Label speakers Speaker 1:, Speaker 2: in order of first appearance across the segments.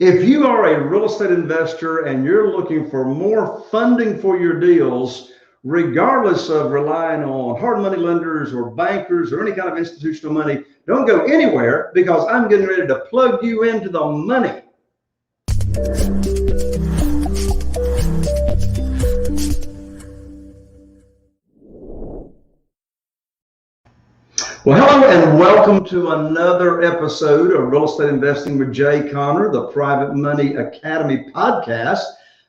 Speaker 1: If you are a real estate investor and you're looking for more funding for your deals, regardless of relying on hard money lenders or bankers or any kind of institutional money, don't go anywhere because I'm getting ready to plug you into the money. Well, hello and welcome to another episode of Real Estate Investing with Jay Conner, the Private Money Academy podcast.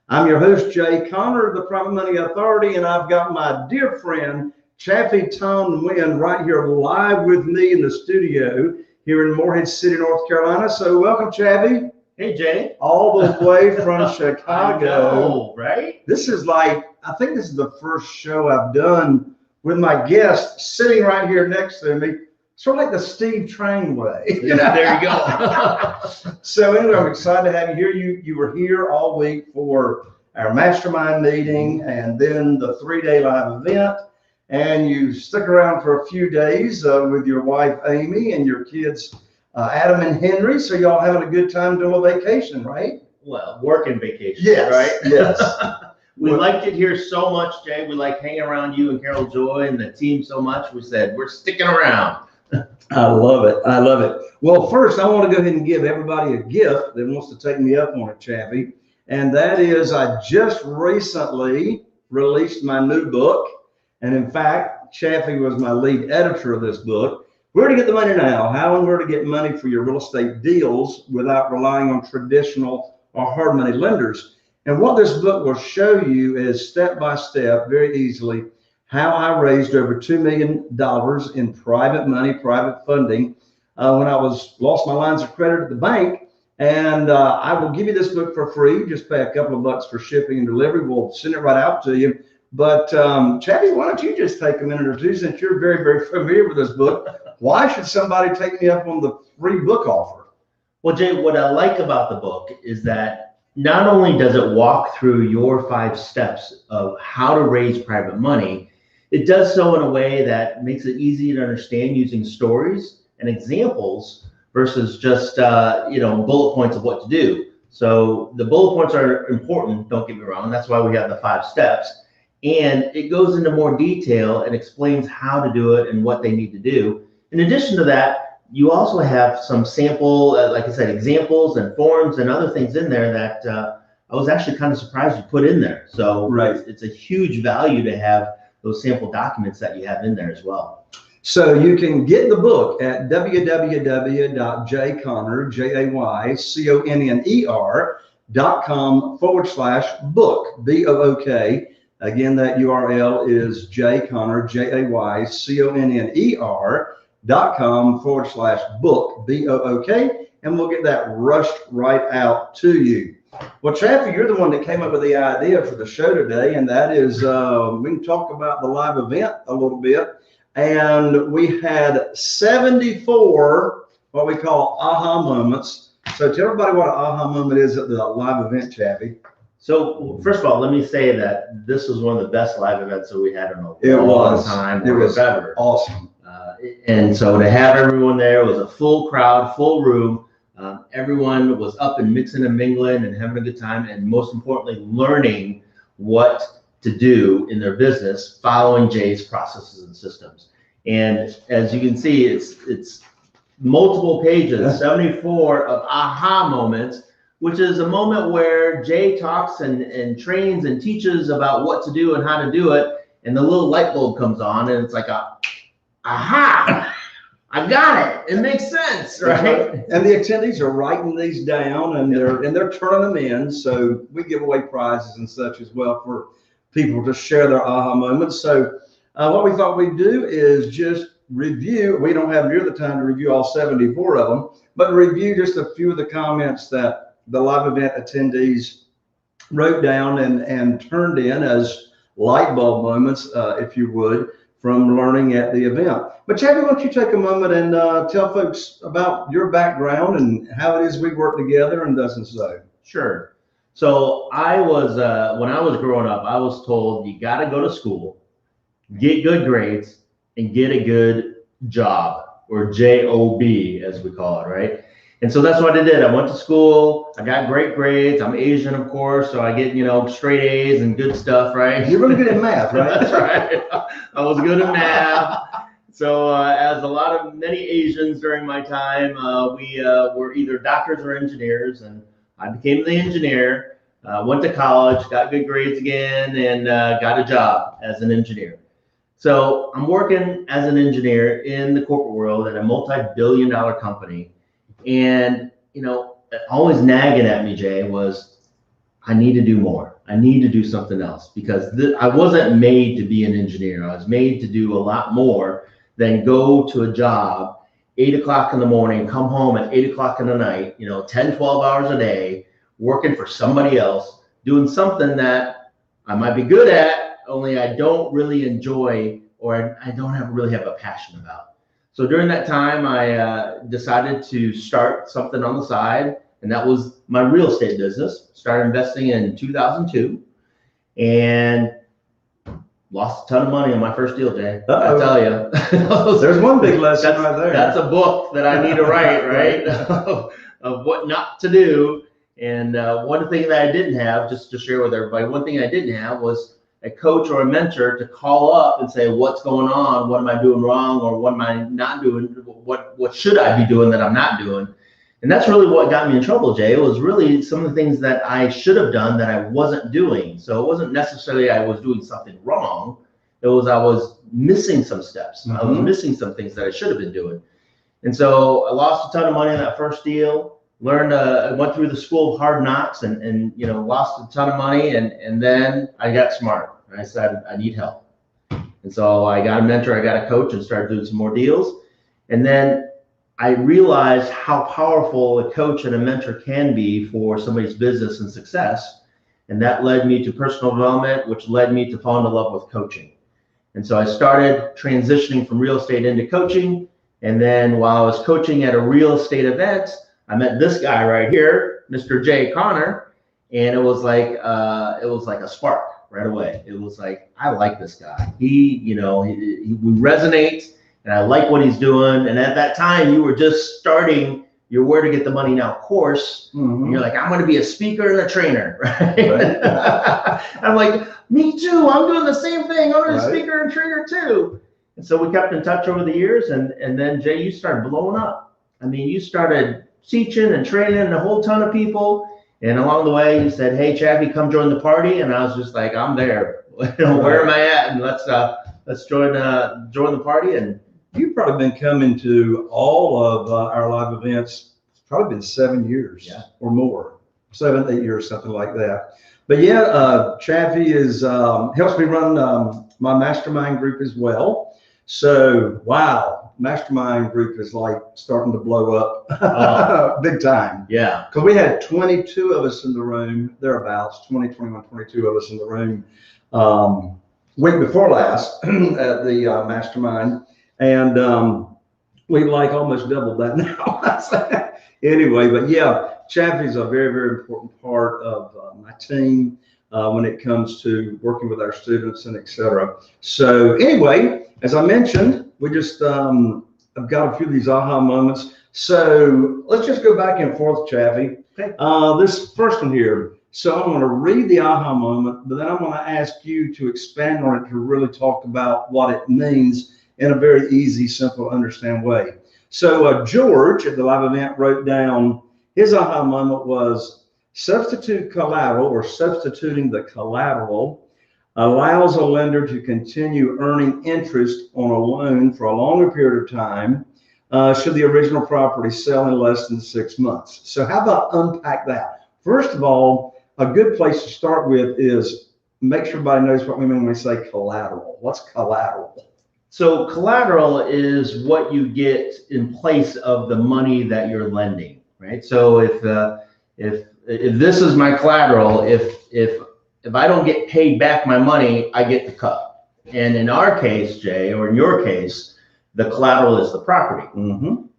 Speaker 1: I'm your host, Jay Conner, the Private Money Authority, and I've got my dear friend, Chaffee-Thanh Nguyen, right here live with me in the studio here in Morehead City, North Carolina. So welcome, Chaffee.
Speaker 2: Hey, Jay.
Speaker 1: All the way from Chicago.
Speaker 2: I know, right?
Speaker 1: This is like, I think this is the first show I've done with my guest sitting right here next to me, sort of like the Steve Train way.
Speaker 2: Yeah, there you go.
Speaker 1: So anyway, I'm excited to have you here. You were here all week for our mastermind meeting and then the 3-day live event. And you stuck around for a few days with your wife, Amy, and your kids, Adam and Henry. So y'all having a good time doing a vacation, right?
Speaker 2: Well, working vacation,
Speaker 1: yes,
Speaker 2: right?
Speaker 1: Yes.
Speaker 2: We liked it here so much, Jay. We like hanging around you and Carol Joy and the team so much. We said, we're sticking around.
Speaker 1: I love it. I love it. Well, first, I want to go ahead and give everybody a gift that wants to take me up on it, Chaffee. And that is, I just recently released my new book. And in fact, Chaffee was my lead editor of this book. Where to Get the Money Now, How and Where to Get Money for Your Real Estate Deals Without Relying on Traditional or Hard Money Lenders. And what this book will show you is step by step, very easily, how I raised over $2 million in private money, private funding, when I lost my lines of credit at the bank. And I will give you this book for free. Just pay a couple of bucks for shipping and delivery. We'll send it right out to you. But Chaffee, why don't you just take a minute or two, since you're very, very familiar with this book? Why should somebody take me up on the free book offer?
Speaker 2: Well, Jay, what I like about the book is that not only does it walk through your 5 steps of how to raise private money, it does so in a way that makes it easy to understand using stories and examples versus just bullet points of what to do. So the bullet points are important, don't get me wrong. That's why we have the 5 steps. And it goes into more detail and explains how to do it and what they need to do. In addition to that, you also have some sample, like I said, examples and forms and other things in there that I was actually kind of surprised you put in there. So
Speaker 1: right.
Speaker 2: It's a huge value to have those sample documents that you have in there as well.
Speaker 1: So you can get the book at www.jayconner.com/book, BOOK. Again, that URL is jayconner, JAYConner.com/book, BOOK, and we'll get that rushed right out to you. Well, Chaffee, you're the one that came up with the idea for the show today, and that is we can talk about the live event a little bit. And we had 74 what we call aha moments. So tell everybody what an aha moment is at the live event, Chaffee.
Speaker 2: So first of all, let me say that this was one of the best live events that we had in a long time.
Speaker 1: It was
Speaker 2: ever.
Speaker 1: Awesome.
Speaker 2: And so to have everyone there, it was a full crowd, full room. Everyone was up and mixing and mingling and having a good time, and most importantly, learning what to do in their business, following Jay's processes and systems. And as you can see, it's multiple pages, 74 of aha moments, which is a moment where Jay talks and trains and teaches about what to do and how to do it, and the little light bulb comes on, and it's like aha, I got it. It makes sense, right?
Speaker 1: And the attendees are writing these down, and they're turning them in. So we give away prizes and such as well for people to share their aha moments. So what we thought we'd do is just review. We don't have near the time to review all 74 of them, but review just a few of the comments that the live event attendees wrote down and turned in as light bulb moments, if you would, from learning at the event. But Chaffee, why don't you take a moment and tell folks about your background and how it is we work together and does and so.
Speaker 2: Sure. So I was, when I was growing up, I was told you got to go to school, get good grades, and get a good job, or JOB as we call it, right? And so that's what I did. I went to school. I got great grades. I'm Asian, of course, so I get, straight A's and good stuff, right?
Speaker 1: You're really good at math, right?
Speaker 2: That's right. I was good at math. So as many Asians during my time, we were either doctors or engineers, and I became the engineer. Went to college, got good grades again, and got a job as an engineer. So I'm working as an engineer in the corporate world at a multi-billion-dollar company. And, always nagging at me, Jay, was I need to do more. I need to do something else because I wasn't made to be an engineer. I was made to do a lot more than go to a job 8 o'clock in the morning, come home at 8 o'clock in the night, 10, 12 hours a day, working for somebody else, doing something that I might be good at, only I don't really enjoy or I don't really have a passion about. So during that time, I decided to start something on the side, and that was my real estate business. Started investing in 2002 and lost a ton of money on my first deal, Jay. I tell you.
Speaker 1: There's one big lesson right there.
Speaker 2: That's a book that I need to write, right? of what not to do. And one thing that I didn't have, just to share with everybody, one thing I didn't have was a coach or a mentor to call up and say, what's going on? What am I doing wrong? Or what am I not doing? What should I be doing that I'm not doing? And that's really what got me in trouble, Jay. It was really some of the things that I should have done that I wasn't doing. So it wasn't necessarily I was doing something wrong. It was I was missing some steps. I was missing some things that I should have been doing. And so I lost a ton of money on that first deal. I went through the school of hard knocks and lost a ton of money. And then I got smart. I said, I need help. And so I got a mentor, I got a coach, and started doing some more deals. And then I realized how powerful a coach and a mentor can be for somebody's business and success. And that led me to personal development, which led me to fall into love with coaching. And so I started transitioning from real estate into coaching. And then while I was coaching at a real estate event, I met this guy right here, Mr. Jay Connor, and it was like a spark right away. It was like, I like this guy. We resonate, and I like what he's doing. And at that time, you were just starting your Where to Get the Money Now course. And you're like, I'm going to be a speaker and a trainer, right? I'm like, me too. I'm doing the same thing. I'm a speaker and trainer too. And so we kept in touch over the years, and then Jay, you started blowing up. I mean, you started teaching and training a whole ton of people. And along the way, you said, hey, Chaffee, come join the party. And I was just like, I'm there. Where am I at? And let's join the party. And
Speaker 1: you've probably been coming to all of our live events. It's probably been 7 years or more, 7, 8 years, something like that. But yeah, Chaffee helps me run my mastermind group as well. So, wow, mastermind group is like starting to blow up big time.
Speaker 2: Yeah.
Speaker 1: Because we had 22 of us in the room, thereabouts, 20, 21, 22 of us in the room week before last at the mastermind. And we like almost doubled that now. Anyway, but yeah, Chaffee's a very, very important part of my team when it comes to working with our students and et cetera. So anyway, as I mentioned, we just, I've got a few of these aha moments. So let's just go back and forth, Chaffee.
Speaker 2: Okay.
Speaker 1: This first one here. So I'm going to read the aha moment, but then I'm going to ask you to expand on it to really talk about what it means in a very easy, simple to understand way. So George at the live event wrote down his aha moment was substitute collateral, or substituting the collateral allows a lender to continue earning interest on a loan for a longer period of time should the original property sell in less than 6 months. So how about unpack that? First of all, a good place to start with is make sure everybody knows what we mean when we say collateral. What's collateral?
Speaker 2: So collateral is what you get in place of the money that you're lending, right? So if this is my collateral, if I don't get paid back my money, I get the cut. And in our case, Jay, or in your case, the collateral is the property.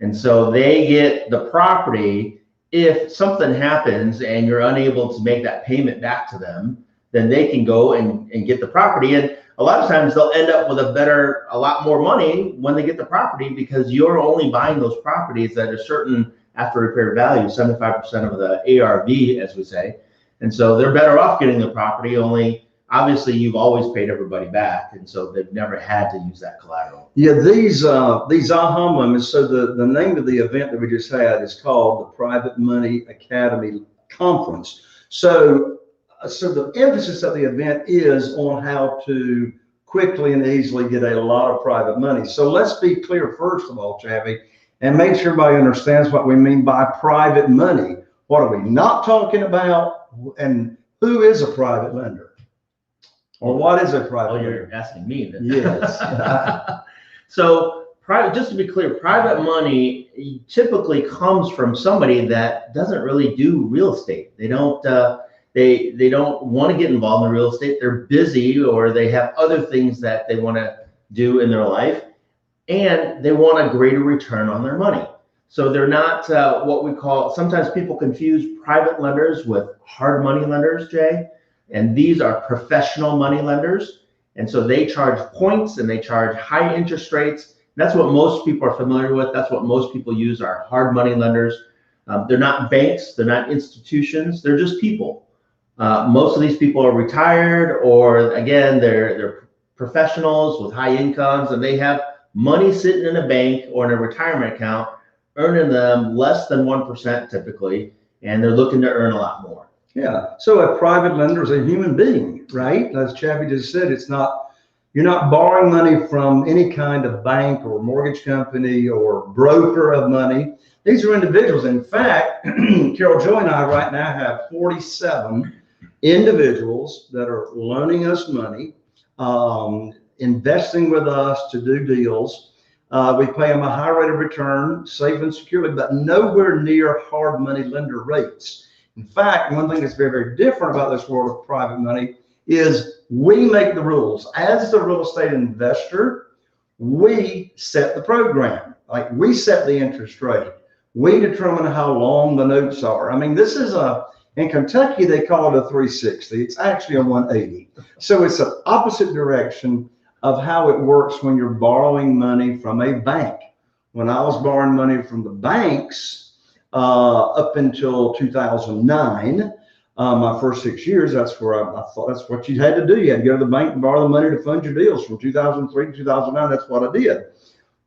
Speaker 2: And so they get the property. If something happens and you're unable to make that payment back to them, then they can go and get the property. And a lot of times they'll end up with a lot more money when they get the property, because you're only buying those properties at a certain after repaired value, 75% of the ARV, as we say. And so they're better off getting the property, only obviously you've always paid everybody back. And so they've never had to use that collateral.
Speaker 1: Yeah, these aha moments. So the name of the event that we just had is called the Private Money Academy Conference. So the emphasis of the event is on how to quickly and easily get a lot of private money. So let's be clear, first of all, Chaffee, and make sure everybody understands what we mean by private money. What are we not talking about? And who is a private lender? Or what is a private lender?
Speaker 2: You're asking me then.
Speaker 1: Yes.
Speaker 2: So just to be clear, private money typically comes from somebody that doesn't really do real estate. They don't want to get involved in real estate. They're busy, or they have other things that they want to do in their life, and they want a greater return on their money. So they're not what we call, sometimes people confuse private lenders with hard money lenders, Jay, and these are professional money lenders. And so they charge points and they charge high interest rates. That's what most people are familiar with. That's what most people use, are hard money lenders. They're not banks, they're not institutions, they're just people. Most of these people are retired, or again, they're professionals with high incomes, and they have money sitting in a bank or in a retirement account, earning them less than 1% typically, and they're looking to earn a lot more.
Speaker 1: Yeah. So a private lender is a human being, right? As Chaffee just said, you're not borrowing money from any kind of bank or mortgage company or broker of money. These are individuals. In fact, Carol Joy and I right now have 47 individuals that are loaning us money, investing with us to do deals. We pay them a high rate of return, safe and securely, but nowhere near hard money lender rates. In fact, one thing that's very, very different about this world of private money is we make the rules. As the real estate investor, we set the program. Like, we set the interest rate. We determine how long the notes are. I mean, this is in Kentucky, they call it a 360. It's actually a 180. So it's an opposite direction of how it works when you're borrowing money from a bank. When I was borrowing money from the banks up until 2009, my first 6 years, that's where I thought that's what you had to do. You had to go to the bank and borrow the money to fund your deals. From 2003 to 2009, that's what I did.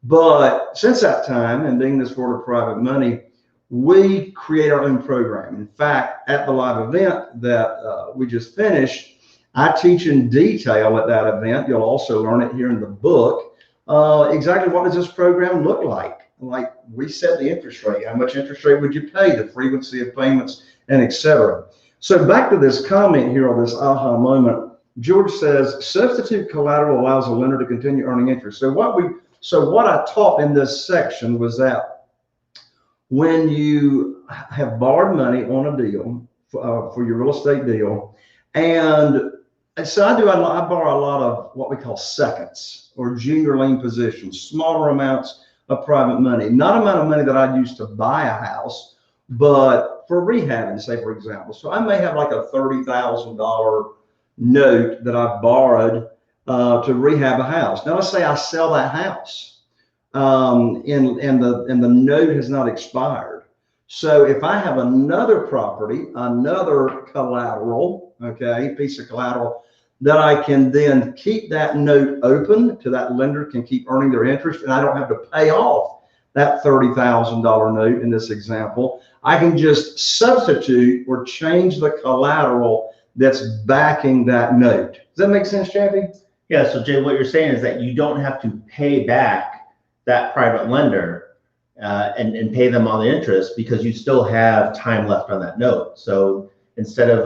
Speaker 1: But since that time, and being this world of private money, we create our own program. In fact, at the live event that we just finished, I teach in detail at that event. You'll also learn it here in the book. Exactly what does this program look like? Like, we set the interest rate. How much interest rate would you pay? The frequency of payments, and etc. So back to this comment here, on this aha moment. George says, substitute collateral allows a lender to continue earning interest. So what I taught in this section was that when you have borrowed money on a deal for your real estate deal, and so I borrow a lot of what we call seconds or junior lien positions, smaller amounts of private money, not amount of money that I'd use to buy a house, but for rehabbing, say, for example. So I may have like a $30,000 note that I borrowed to rehab a house. Now let's say I sell that house, and the note has not expired. So if I have another property, another collateral, okay, piece of collateral, that I can then keep that note open to that lender can keep earning their interest, and I don't have to pay off that $30,000 note in this example. I can just substitute or change the collateral that's backing that note. Does that make sense, Chaffee?
Speaker 2: Yeah, so Jay, what you're saying is that you don't have to pay back that private lender and pay them all the interest, because you still have time left on that note. So instead of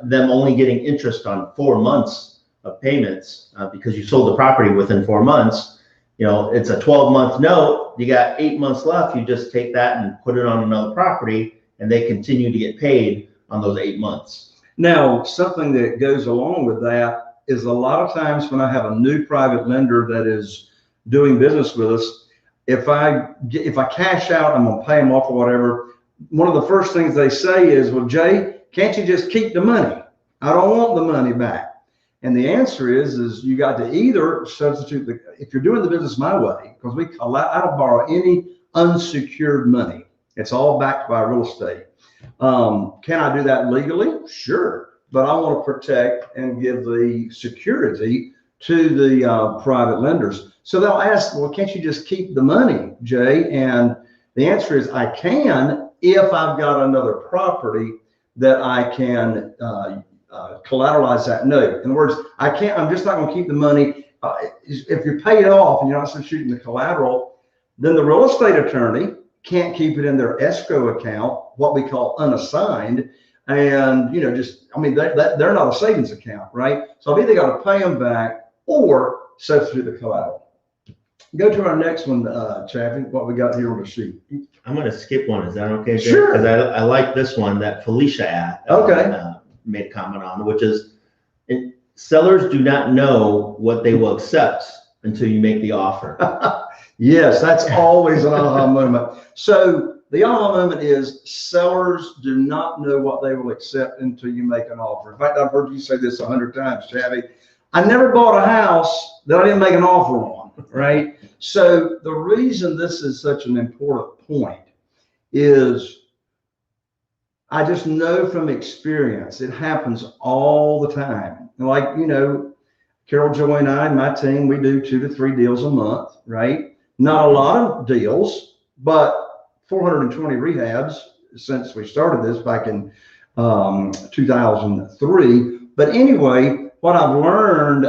Speaker 2: them only getting interest on 4 months of payments, because you sold the property within 4 months, you know, it's a 12-month note, you got 8 months left, you just take that and put it on another property, and they continue to get paid on those 8 months.
Speaker 1: Now, something that goes along with that is a lot of times when I have a new private lender that is doing business with us, if I cash out, I'm gonna pay them off or whatever, one of the first things they say is, well, Jay, can't you just keep the money? I don't want the money back. And the answer is you got to either substitute if you're doing the business my way, because I don't borrow any unsecured money. It's all backed by real estate. Can I do that legally? Sure. But I want to protect and give the security to the private lenders. So they'll ask, well, can't you just keep the money, Jay? And the answer is I can if I've got another property that I can collateralize that note. In other words, I'm just not going to keep the money. If you're paid off and you're not substituting the collateral, then the real estate attorney can't keep it in their escrow account, what we call unassigned. And, they're not a savings account, right? So I've either got to pay them back or substitute the collateral. Go to our next one, Chaffee, what we got here on the sheet.
Speaker 2: I'm going to skip one. Is that okay, Jay?
Speaker 1: Sure.
Speaker 2: Because I like this one that Felicia made a comment on, which is sellers do not know what they will accept until you make the offer.
Speaker 1: Yes, that's always an aha moment. So the aha moment is sellers do not know what they will accept until you make an offer. In fact, I've heard you say this 100 times, Chaffee. I never bought a house that I didn't make an offer on, right? So the reason this is such an important point is I just know from experience, it happens all the time. Like, Carol, Joy, and I, and my team, we do 2 to 3 deals a month, right? Not a lot of deals, but 420 rehabs since we started this back in 2003. But anyway, what I've learned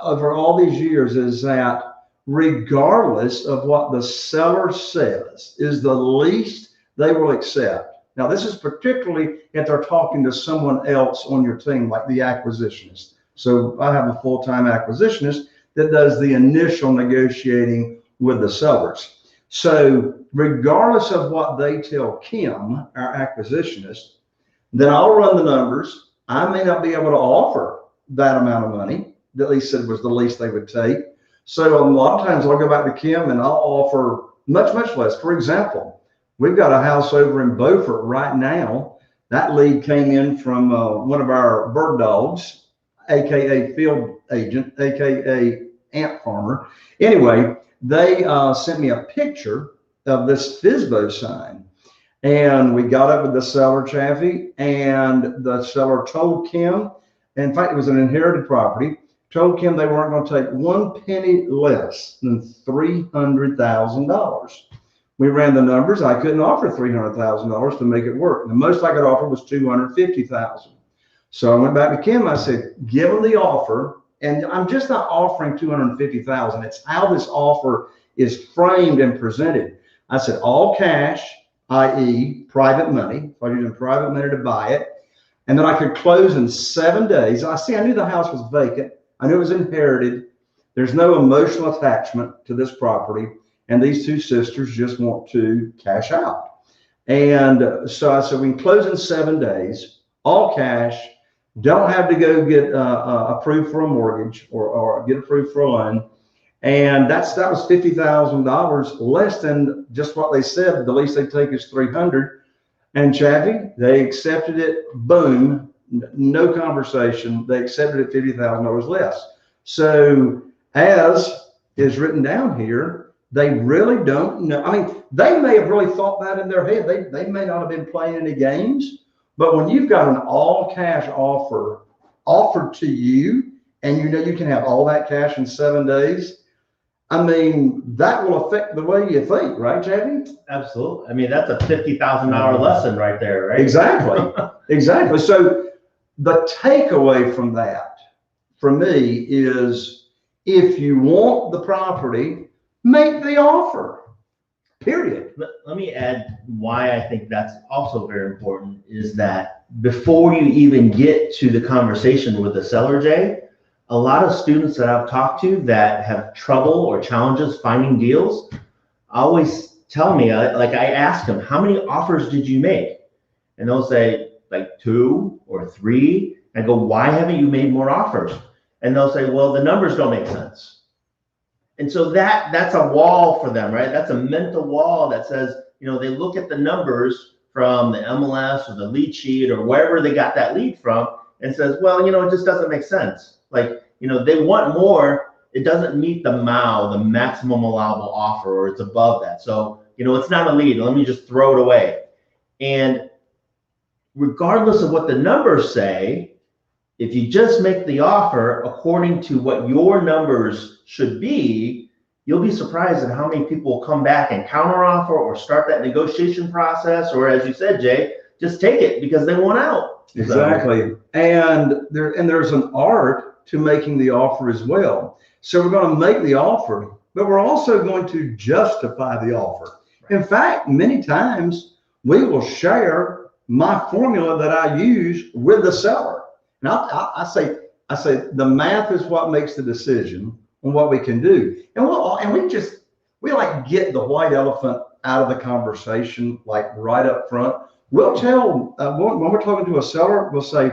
Speaker 1: over all these years is that regardless of what the seller says is the least they will accept. Now, this is particularly if they're talking to someone else on your team, like the acquisitionist. So I have a full-time acquisitionist that does the initial negotiating with the sellers. So regardless of what they tell Kim, our acquisitionist, then I'll run the numbers. I may not be able to offer that amount of money. At least it was the least they would take. So a lot of times I'll go back to Kim and I'll offer much, much less. For example, we've got a house over in Beaufort right now. That lead came in from one of our bird dogs, AKA field agent, AKA ant farmer. Anyway, they sent me a picture of this FSBO sign. And we got up with the seller, Chaffee, and the seller told Kim, in fact, it was an inherited property, told Kim they weren't going to take 1 penny less than $300,000. We ran the numbers. I couldn't offer $300,000 to make it work. The most I could offer was $250,000. So I went back to Kim. I said, give them the offer. And I'm just not offering $250,000. It's how this offer is framed and presented. I said, all cash, i.e. private money. If I was using private money to buy it. And then I could close in 7 days. I knew the house was vacant. I knew it was inherited. There's no emotional attachment to this property. And these two sisters just want to cash out. And so I said, we can close in 7 days, all cash, don't have to go get approved for a mortgage or get approved for a loan. And that was $50,000 less than just what they said. The least they take is $300,000. And Chaffee, they accepted it, boom, no conversation. They accepted it $50,000 less. So as is written down here, they really don't know. I mean, they may have really thought that in their head. They may not have been playing any games, but when you've got an all cash offer offered to you and you know you can have all that cash in 7 days, I mean, that will affect the way you think, right, Chaffee?
Speaker 2: Absolutely. I mean, that's a $50,000 lesson right there, right?
Speaker 1: Exactly. Exactly. So the takeaway from that, for me, is if you want the property, make the offer, period.
Speaker 2: Let me add why I think that's also very important is that before you even get to the conversation with the seller, Jay, a lot of students that I've talked to that have trouble or challenges finding deals always tell me, like I ask them, how many offers did you make? And they'll say like 2 or 3. I go, why haven't you made more offers? And they'll say, well, the numbers don't make sense. And so that's a wall for them, right? That's a mental wall that says, they look at the numbers from the MLS or the lead sheet or wherever they got that lead from and says, well, it just doesn't make sense. Like, they want more. It doesn't meet the MAU, the maximum allowable offer, or it's above that. So it's not a lead. Let me just throw it away. And regardless of what the numbers say, if you just make the offer according to what your numbers should be, you'll be surprised at how many people will come back and counteroffer or start that negotiation process, or as you said, Jay, just take it because they want out.
Speaker 1: Exactly. So. And there's an art to making the offer as well. So we're going to make the offer, but we're also going to justify the offer. Right. In fact, many times we will share my formula that I use with the seller. And I say the math is what makes the decision on what we can do. And we like get the white elephant out of the conversation, like right up front. We'll tell, when we're talking to a seller, we'll say,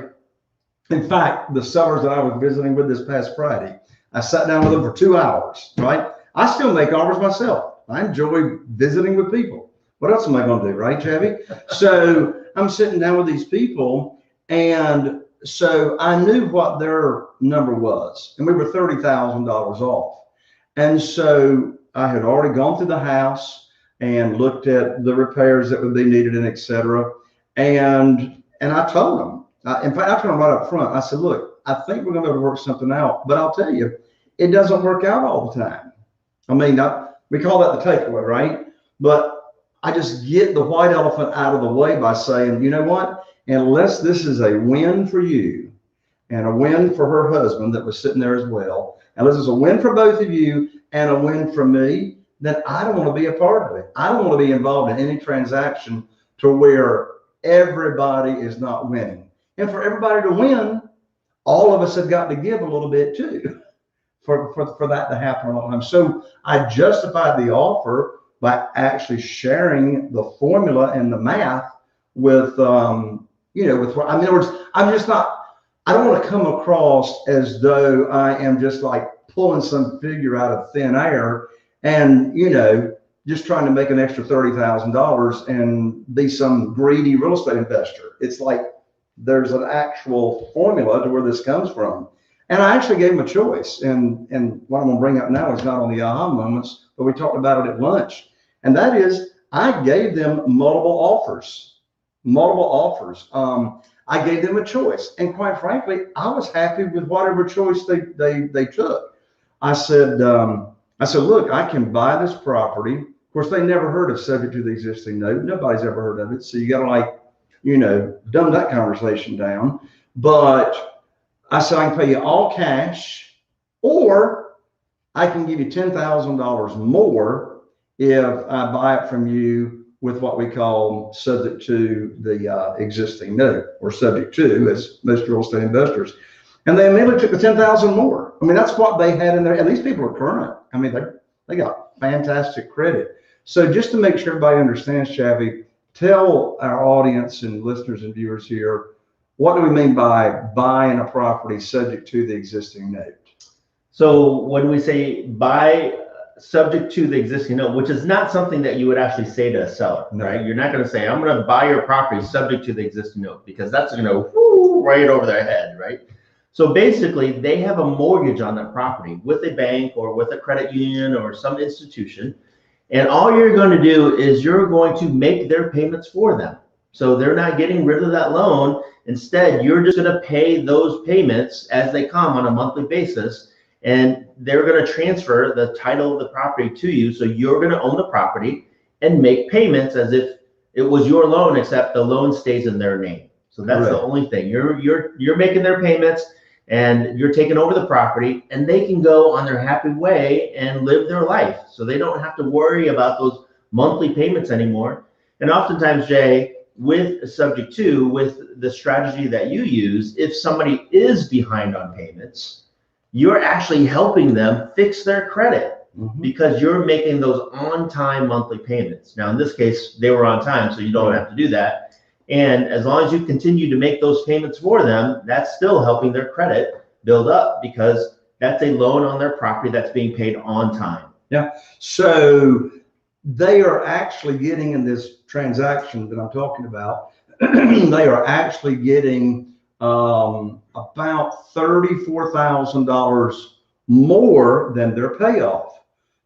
Speaker 1: in fact, the sellers that I was visiting with this past Friday, I sat down with them for 2 hours, right? I still make offers myself. I enjoy visiting with people. What else am I going to do, right, Chaffee? So I'm sitting down with these people, and so I knew what their number was, and we were $30,000 off. And so I had already gone through the house and looked at the repairs that would be needed and et cetera. And I told them, in fact, I told them right up front, I said, look, I think we're going to be able to work something out, but I'll tell you, it doesn't work out all the time. I mean, we call that the takeaway, right? But I just get the white elephant out of the way by saying, you know what, unless this is a win for you and a win for her husband that was sitting there as well, unless it's a win for both of you and a win for me, then I don't want to be a part of it. I don't want to be involved in any transaction to where everybody is not winning. And for everybody to win, all of us have got to give a little bit too for that to happen all the time. So I justified the offer by actually sharing the formula and the math with, with what, in other words, I don't want to come across as though I am just like pulling some figure out of thin air and, just trying to make an extra $30,000 and be some greedy real estate investor. It's like there's an actual formula to where this comes from. And I actually gave them a choice. And what I'm going to bring up now is not on the aha moments, but we talked about it at lunch. And that is, I gave them multiple offers. I gave them a choice. And quite frankly, I was happy with whatever choice they took. I said, look, I can buy this property. Of course, they never heard of subject to the existing note. Nobody's ever heard of it. So you got to dumb that conversation down. But I said, I can pay you all cash, or I can give you $10,000 more if I buy it from you with what we call subject to the existing note, or subject to, as most real estate investors. And they immediately took the $10,000 more. I mean, that's what they had in there. And these people are current. I mean, they got fantastic credit. So just to make sure everybody understands, Chaffee, tell our audience and listeners and viewers here, what do we mean by buying a property subject to the existing note?
Speaker 2: So when we say buy subject to the existing note, which is not something that you would actually say to a seller, no. Right? You're not going to say, I'm going to buy your property subject to the existing note, because that's going to go right over their head, right? So basically, they have a mortgage on that property with a bank or with a credit union or some institution. And all you're going to do is you're going to make their payments for them. So they're not getting rid of that loan. Instead, you're just going to pay those payments as they come on a monthly basis. And they're going to transfer the title of the property to you. So you're going to own the property and make payments as if it was your loan, except the loan stays in their name. So that's the only thing. You're making their payments, and you're taking over the property, and they can go on their happy way and live their life. So they don't have to worry about those monthly payments anymore. And oftentimes, Jay, with subject to, with the strategy that you use, if somebody is behind on payments, you're actually helping them fix their credit, because you're making those on-time monthly payments. Now, in this case, they were on time, so you don't have to do that. And as long as you continue to make those payments for them, that's still helping their credit build up, because that's a loan on their property that's being paid on time.
Speaker 1: Yeah. So they are actually getting, in this transaction that I'm talking about, they are actually getting about $34,000 more than their payoff.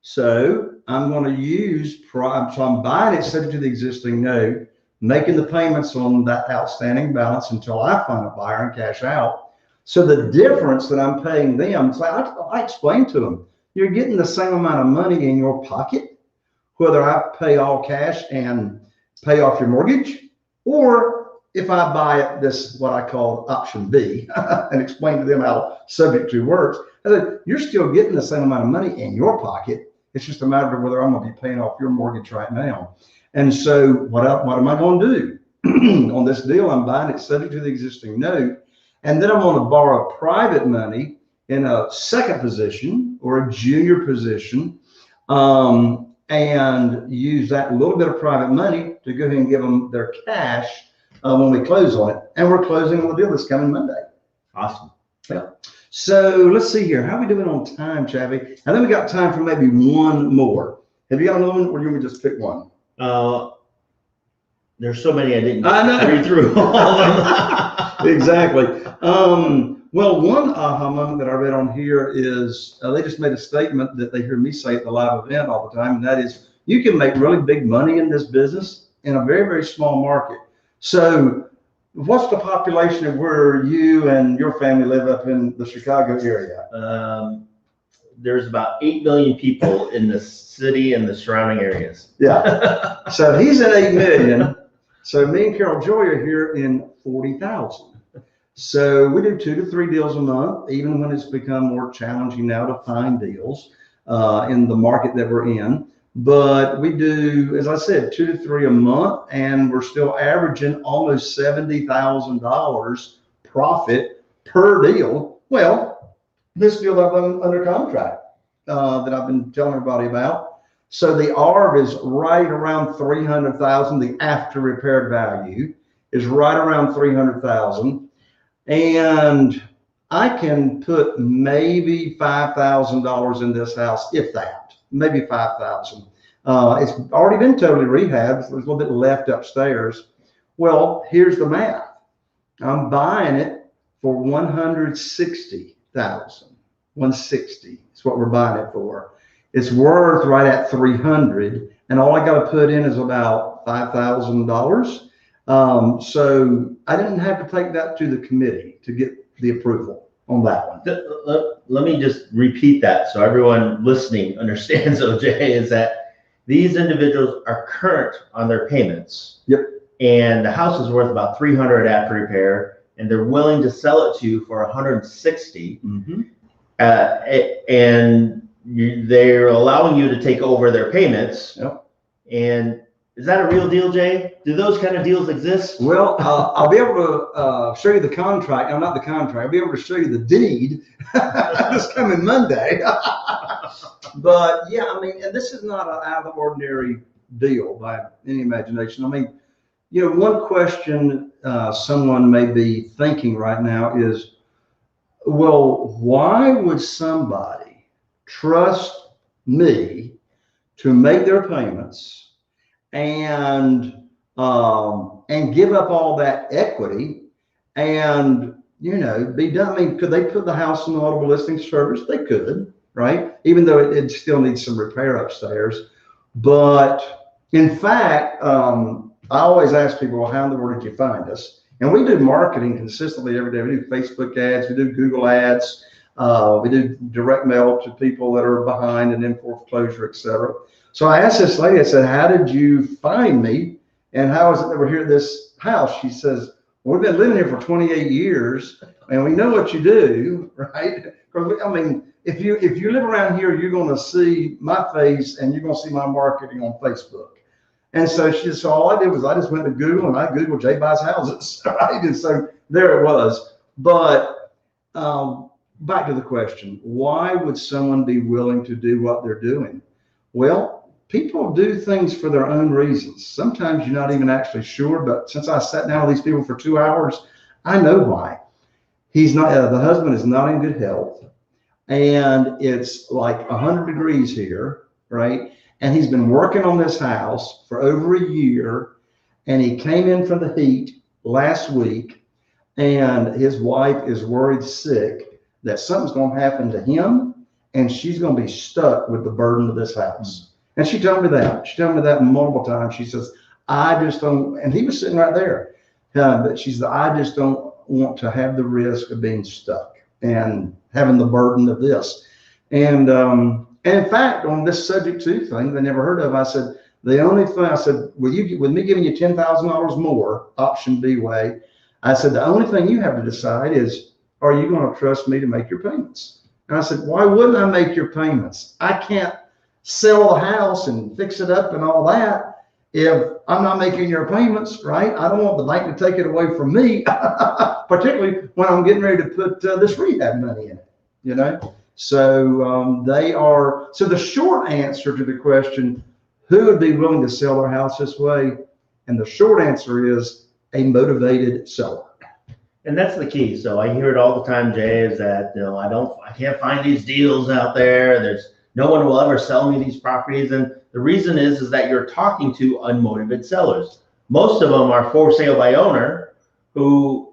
Speaker 1: So I'm going to use, so I'm buying it subject to the existing note, making the payments on that outstanding balance until I find a buyer and cash out. So the difference that I'm paying them, so I explained to them, you're getting the same amount of money in your pocket, whether I pay all cash and pay off your mortgage, or if I buy it, this what I call option B, and explain to them how subject to works. I said, you're still getting the same amount of money in your pocket. It's just a matter of whether I'm going to be paying off your mortgage right now. And so what am I going to do on this deal? I'm buying it subject to the existing note, and then I'm going to borrow private money in a second position or a junior position, and use that little bit of private money to go ahead and give them their cash when we close on it. And we're closing on the deal this coming Monday.
Speaker 2: Awesome.
Speaker 1: Yeah. So let's see here. How are we doing on time, Chaffee? And then we got time for maybe one more. Have you got another one, or you want me to just pick one?
Speaker 2: There's so many I didn't read through all of them.
Speaker 1: Exactly. Well, one aha moment that I read on here is they just made a statement that they hear me say at the live event all the time, and that is you can make really big money in this business in a very, very small market. So what's the population of where you and your family live up in the Chicago area?
Speaker 2: There's about 8 million people in the city and the surrounding areas.
Speaker 1: Yeah. So he's at 8 million. So me and Carol Joy are here in 40,000. So we do 2 to 3 deals a month, even when it's become more challenging now to find deals in the market that we're in. But we do, as I said, 2 to 3 a month, and we're still averaging almost $70,000 profit per deal. Well, this deal that I'm under contract that I've been telling everybody about. So the ARV is right around 300,000. The after repaired value is right around 300,000. And I can put maybe $5,000 in this house, if that, maybe 5,000. It's already been totally rehabbed. There's a little bit left upstairs. Well, here's the math. I'm buying it for 160,000. 160 is what we're buying it for. It's worth right at 300, and all I got to put in is about $5,000. So I didn't have to take that to the committee to get the approval on that one.
Speaker 2: Let me just repeat that so everyone listening understands, OJ, is that these individuals are current on their payments.
Speaker 1: Yep. And
Speaker 2: the house is worth about 300 after repair, and they're willing to sell it to you for 160.
Speaker 1: Mm-hmm.
Speaker 2: And they're allowing you to take over their payments.
Speaker 1: Yep.
Speaker 2: And is that a real deal, Jay? Do those kind of deals exist?
Speaker 1: Well, I'll be able to show you the contract. No, not the contract. I'll be able to show you the deed this coming Monday. But yeah, I mean, and this is not an out of the ordinary deal by any imagination. I mean, you know, one question someone may be thinking right now is, well, why would somebody trust me to make their payments and give up all that equity and, you know, be done? I mean, could they put the house in the audible listing service? They could, right? Even though it still needs some repair upstairs. But in fact, I always ask people, well, how in the world did you find us? And we do marketing consistently every day. We do Facebook ads, we do Google ads, we do direct mail to people that are behind and in foreclosure, et cetera. So I asked this lady, I said, how did you find me? And how is it that we're here at this house? She says, well, we've been living here for 28 years and we know what you do, right? Because I mean, if you live around here, you're going to see my face and you're going to see my marketing on Facebook. And so she said, so all I did was I just went to Google and I Googled Jay buys houses, right? And so there it was. But back to the question, why would someone be willing to do what they're doing? Well, people do things for their own reasons. Sometimes you're not even actually sure, but since I sat down with these people for 2 hours, I know why. He's not, the husband is not in good health, and it's like 100 degrees here, right? And he's been working on this house for over a year, and he came in from the heat last week, and his wife is worried sick that something's going to happen to him and she's going to be stuck with the burden of this house. And she told me that. She told me that multiple times. She says, I just don't, and he was sitting right there. But she said, I just don't want to have the risk of being stuck and having the burden of this. And in fact, on this subject too thing they never heard of, I said, the only thing, I said, with me giving you $10,000 more, option B way, I said, the only thing you have to decide is, are you going to trust me to make your payments? And I said, why wouldn't I make your payments? I can't sell the house and fix it up and all that if I'm not making your payments, right? I don't want the bank to take it away from me, particularly when I'm getting ready to put this rehab money in it, you know? So so the short answer to the question, who would be willing to sell their house this way? And the short answer is a motivated seller.
Speaker 2: And that's the key. So I hear it all the time, Jay, is that, you know, I can't find these deals out there. There's no one will ever sell me these properties. And the reason is that you're talking to unmotivated sellers. Most of them are for sale by owner, who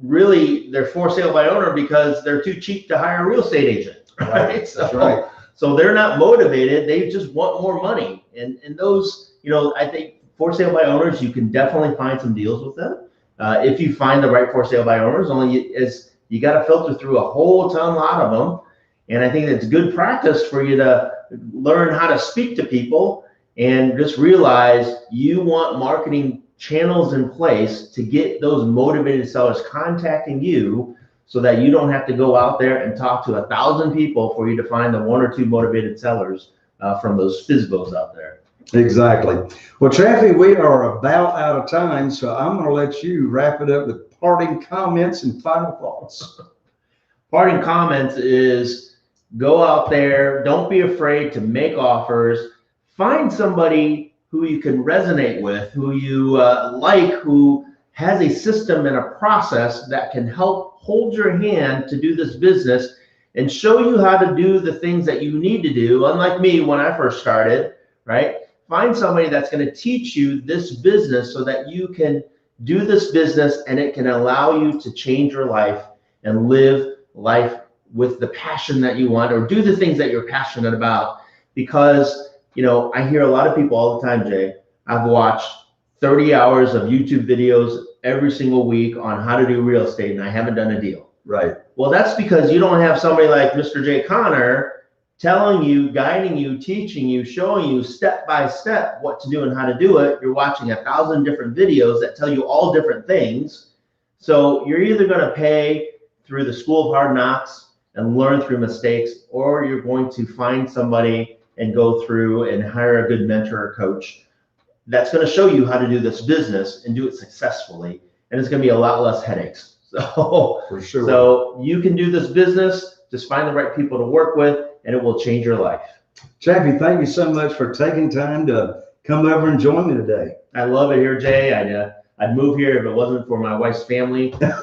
Speaker 2: really they're for sale by owner because they're too cheap to hire a real estate agent. Right?
Speaker 1: That's right.
Speaker 2: So they're not motivated. They just want more money. And those, you know, I think for sale by owners, you can definitely find some deals with them. If you find the right for sale by owners, you got to filter through a whole lot of them. And I think it's good practice for you to learn how to speak to people and just realize you want marketing channels in place to get those motivated sellers contacting you, so that you don't have to go out there and talk to 1,000 people for you to find the 1 or 2 motivated sellers from those FSBOs out there.
Speaker 1: Exactly. Well, Chaffee, we are about out of time, so I'm going to let you wrap it up with parting comments and final thoughts.
Speaker 2: Parting comments is go out there. Don't be afraid to make offers. Find somebody who you can resonate with, who you like, who has a system and a process that can help hold your hand to do this business and show you how to do the things that you need to do. Unlike me when I first started, right? Find somebody that's going to teach you this business so that you can do this business and it can allow you to change your life and live life with the passion that you want, or do the things that you're passionate about. Because, you know, I hear a lot of people all the time, Jay, I've watched 30 hours of YouTube videos every single week on how to do real estate, and I haven't done a deal.
Speaker 1: Right.
Speaker 2: Well, that's because you don't have somebody like Mr. Jay Conner telling you, guiding you, teaching you, showing you step by step what to do and how to do it. You're watching 1,000 different videos that tell you all different things. So you're either going to pay through the school of hard knocks and learn through mistakes, or you're going to find somebody and go through and hire a good mentor or coach that's going to show you how to do this business and do it successfully. And it's going to be a lot less headaches. So,
Speaker 1: for sure.
Speaker 2: So you can do this business, just find the right people to work with, and it will change your life.
Speaker 1: Chaffee, thank you so much for taking time to come over and join me today.
Speaker 2: I love it here, Jay. I'd move here if it wasn't for my wife's family.
Speaker 1: Yeah,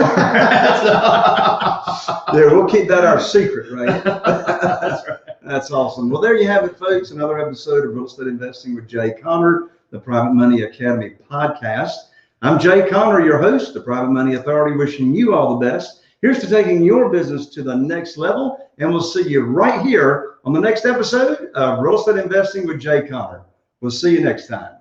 Speaker 1: we'll keep that our secret, right?
Speaker 2: That's right.
Speaker 1: That's awesome. Well, there you have it, folks. Another episode of Real Estate Investing with Jay Conner, the Private Money Academy podcast. I'm Jay Conner, your host, the Private Money Authority, wishing you all the best. Here's to taking your business to the next level, and we'll see you right here on the next episode of Real Estate Investing with Jay Conner. We'll see you next time.